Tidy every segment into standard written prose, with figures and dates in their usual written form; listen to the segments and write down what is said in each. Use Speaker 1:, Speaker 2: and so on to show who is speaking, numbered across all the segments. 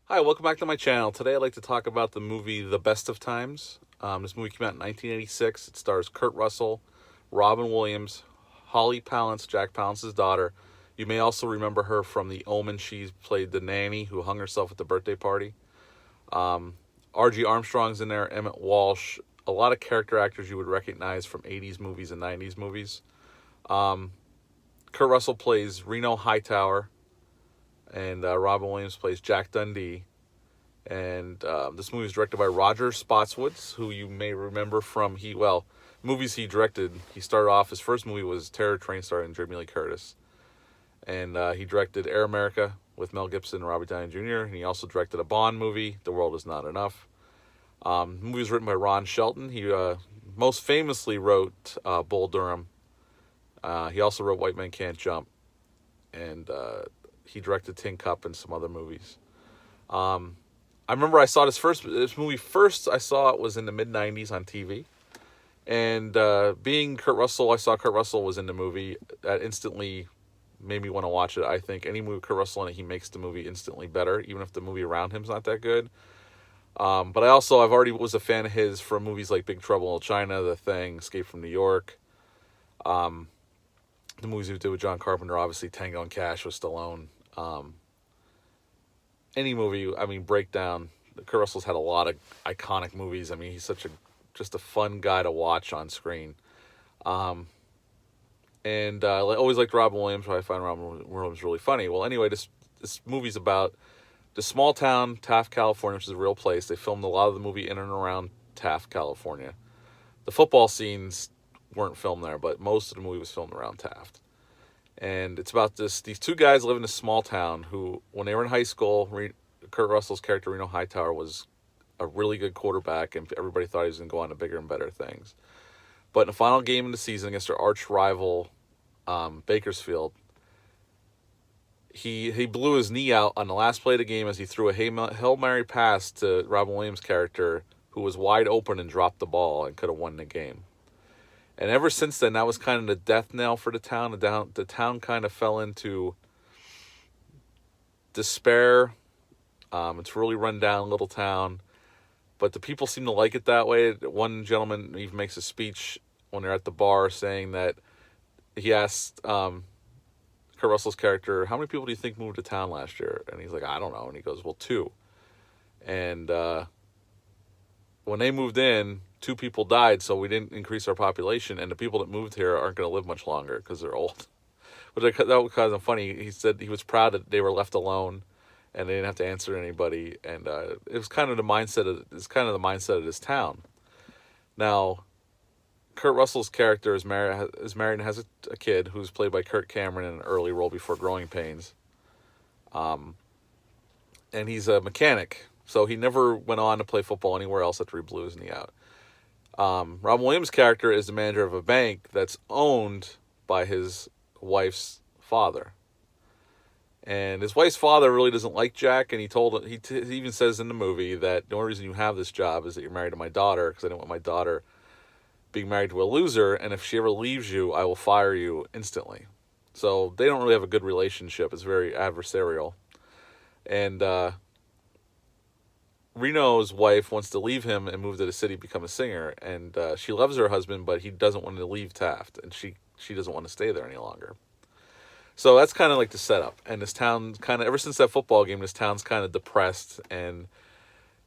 Speaker 1: Hi, welcome back to my channel. Today I'd like to talk about the movie The Best of Times. This movie came out in 1986. It stars Kurt Russell, Robin Williams, Holly Palance, Jack Palance's daughter. You may also remember her from The Omen. She played the nanny who hung herself at the birthday party. R.G. Armstrong's in there, Emmett Walsh, a lot of character actors you would recognize from 80s movies and 90s movies. Kurt Russell plays Reno Hightower, and Robin Williams plays Jack Dundee. And this movie is directed by Roger Spotswood, who you may remember from movies he directed. He started off, his first movie was Terror Train, starring Jamie Lee Curtis. And he directed Air America with Mel Gibson and Robert Downey Jr. And he also directed a Bond movie, The World Is Not Enough. The movie was written by Ron Shelton. He most famously wrote Bull Durham. He also wrote White Men Can't Jump. And he directed Tin Cup and some other movies. I remember I saw this movie first. I saw it was in the mid '90s on TV, and being Kurt Russell, I saw Kurt Russell was in the movie. That instantly made me want to watch it. I think any movie with Kurt Russell in it, he makes the movie instantly better, even if the movie around him's not that good. But I've already was a fan of his from movies like Big Trouble in Little China, The Thing, Escape from New York. The movies he did with John Carpenter, obviously Tango and Cash with Stallone. Any movie, Breakdown. Kurt Russell's had a lot of iconic movies. He's just a fun guy to watch on screen. And I always liked Robin Williams, but I find Robin Williams really funny. Well, anyway, this movie's about the small town, Taft, California, which is a real place. They filmed a lot of the movie in and around Taft, California. The football scenes weren't filmed there, but most of the movie was filmed around Taft. And it's about these two guys live in a small town who, when they were in high school, Kurt Russell's character, Reno Hightower, was a really good quarterback, and everybody thought he was going to go on to bigger and better things. But in the final game of the season against their arch rival, Bakersfield, he blew his knee out on the last play of the game as he threw a Hail Mary pass to Robin Williams' character, who was wide open and dropped the ball and could have won the game. And ever since then, that was kind of the death knell for the town. The town kind of fell into despair. It's a really run down little town, but the people seem to like it that way. One gentleman even makes a speech when they're at the bar saying that he asked Kurt Russell's character, "How many people do you think moved to town last year?" And he's like, "I don't know." And he goes, "Well, two." And when they moved in, two people died, so we didn't increase our population, and the people that moved here aren't going to live much longer because they're old. But that was kind of funny. He said he was proud that they were left alone, and they didn't have to answer to anybody. And it was kind of the mindset of this town. Now, Kurt Russell's character is married and has a kid who's played by Kirk Cameron in an early role before Growing Pains. And he's a mechanic, so he never went on to play football anywhere else after he blew his knee out. Robin Williams' character is the manager of a bank that's owned by his wife's father. And his wife's father really doesn't like Jack, and he even says in the movie that the only reason you have this job is that you're married to my daughter, because I don't want my daughter being married to a loser, and if she ever leaves you, I will fire you instantly. So they don't really have a good relationship. It's very adversarial. And Reno's wife wants to leave him and move to the city, become a singer, and she loves her husband, but he doesn't want to leave Taft, and she doesn't want to stay there any longer. So that's kind of like the setup. And this town ever since that football game, this town's kind of depressed, and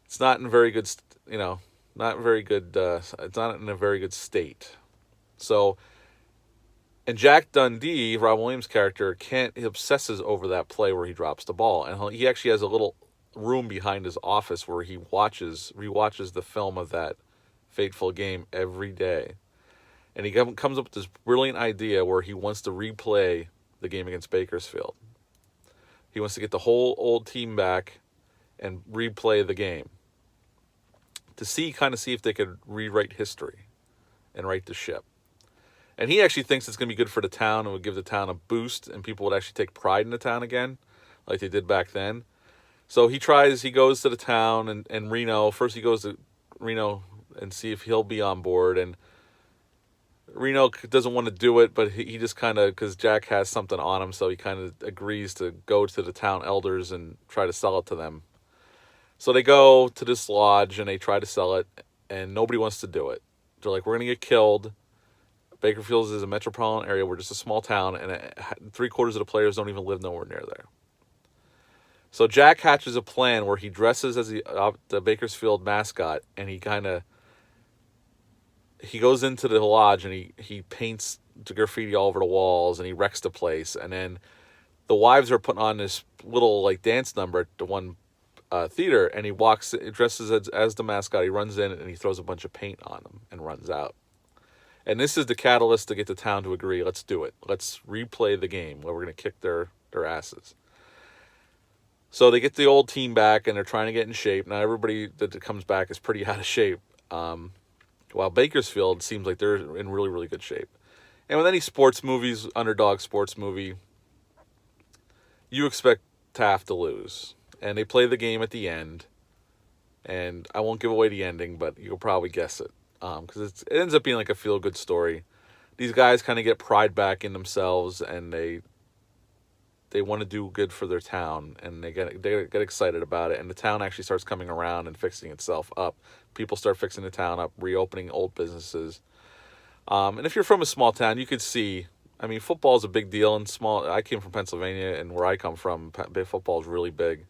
Speaker 1: it's not in very good, not very good. It's not in a very good state. So, and Jack Dundee, Rob Williams' character, he obsesses over that play where he drops the ball, and he actually has a little room behind his office where he rewatches the film of that fateful game every day. And he comes up with this brilliant idea where he wants to replay the game against Bakersfield. He wants to get the whole old team back and replay the game to see if they could rewrite history and right the ship. And he actually thinks it's going to be good for the town and would give the town a boost, and people would actually take pride in the town again, like they did back then. So he goes to the town and Reno. First he goes to Reno and see if he'll be on board, and Reno doesn't want to do it, but he just kind of, because Jack has something on him, so he kind of agrees to go to the town elders and try to sell it to them. So they go to this lodge and they try to sell it, and nobody wants to do it. They're like, we're going to get killed. Bakersfield is a metropolitan area. We're just a small town, and 3/4 of the players don't even live nowhere near there. So Jack hatches a plan where he dresses as the Bakersfield mascot, and he goes into the lodge and he paints the graffiti all over the walls, and he wrecks the place. And then the wives are putting on this little like dance number at the one theater, and he dresses as the mascot. He runs in and he throws a bunch of paint on them and runs out. And this is the catalyst to get the town to agree. Let's do it. Let's replay the game where we're going to kick their asses. So they get the old team back, and they're trying to get in shape. Now everybody that comes back is pretty out of shape, while Bakersfield seems like they're in really, really good shape. And with any sports movies, underdog sports movie, you expect Taft to lose. And they play the game at the end. And I won't give away the ending, but you'll probably guess it. Because it ends up being like a feel-good story. These guys kind of get pride back in themselves, and they want to do good for their town, and they get excited about it. And the town actually starts coming around and fixing itself up. People start fixing the town up, reopening old businesses. And if you're from a small town, you could see, I mean, football is a big deal in small. I came from Pennsylvania, and where I come from, football is really big.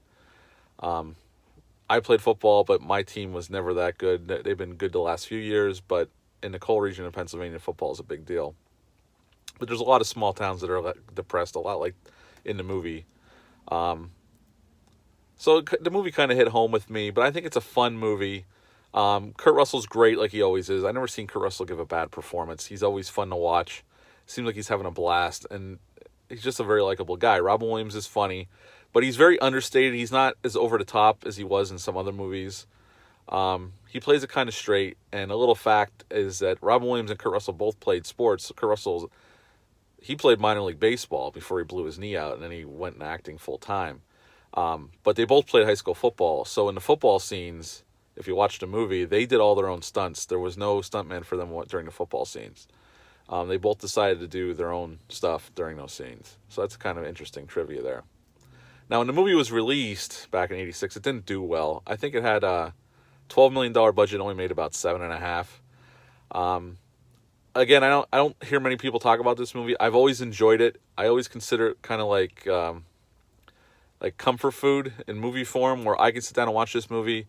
Speaker 1: I played football, but my team was never that good. They've been good the last few years, but in the coal region of Pennsylvania, football is a big deal. But there's a lot of small towns that are depressed, a lot like in the movie. So the movie kind of hit home with me, but I think it's a fun movie. Kurt Russell's great like he always is. I've never seen Kurt Russell give a bad performance. He's always fun to watch. Seems like he's having a blast, and he's just a very likable guy. Robin Williams is funny, but he's very understated. He's not as over the top as he was in some other movies. He plays it kind of straight, and a little fact is that Robin Williams and Kurt Russell both played sports. Kurt Russell, he played minor league baseball before he blew his knee out, and then he went in acting full time. But they both played high school football. So in the football scenes, if you watch the movie, they did all their own stunts. There was no stuntman for them during the football scenes. They both decided to do their own stuff during those scenes. So that's kind of interesting trivia there. Now, when the movie was released back in '86, it didn't do well. I think it had a $12 million budget, only made about $7.5. Again, I don't hear many people talk about this movie. I've always enjoyed it. I always consider it kind of like comfort food in movie form, where I can sit down and watch this movie,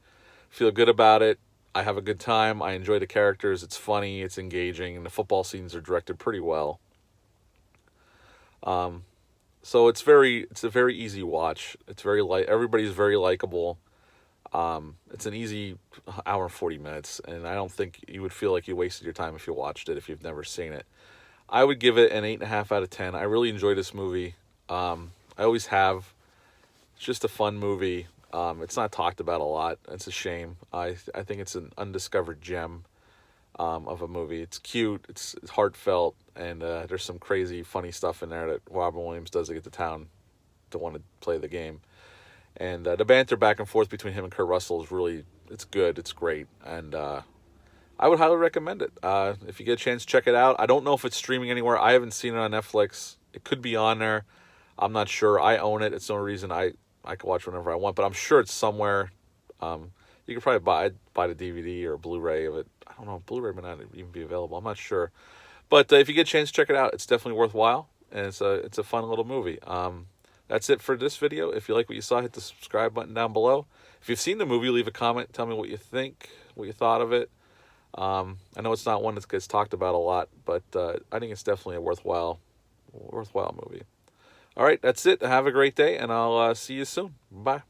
Speaker 1: feel good about it. I have a good time. I enjoy the characters. It's funny. It's engaging, and the football scenes are directed pretty well. So it's a very easy watch. It's very everybody's very likable. It's an easy hour and 40 minutes, and I don't think you would feel like you wasted your time if you watched it if you've never seen it. I would give it an 8.5 out of 10. I really enjoy this movie. I always have. It's just a fun movie. It's not talked about a lot. It's a shame. I think it's an undiscovered gem of a movie. It's cute. It's heartfelt, and there's some crazy, funny stuff in there that Robin Williams does to get the town to want to play the game. And the banter back and forth between him and Kurt Russell is really, it's good. It's great. And I would highly recommend it. If you get a chance, check it out. I don't know if it's streaming anywhere. I haven't seen it on Netflix. It could be on there. I'm not sure. I own it. It's the only reason I can watch whenever I want, but I'm sure it's somewhere. You could probably buy the DVD or Blu-ray of it. I don't know. Blu-ray may not even be available. I'm not sure. But if you get a chance, check it out. It's definitely worthwhile, and it's a fun little movie. That's it for this video. If you like what you saw, hit the subscribe button down below. If you've seen the movie, leave a comment. Tell me what you think, what you thought of it. I know it's not one that gets talked about a lot, but I think it's definitely a worthwhile movie. All right, that's it. Have a great day, and I'll see you soon. Bye.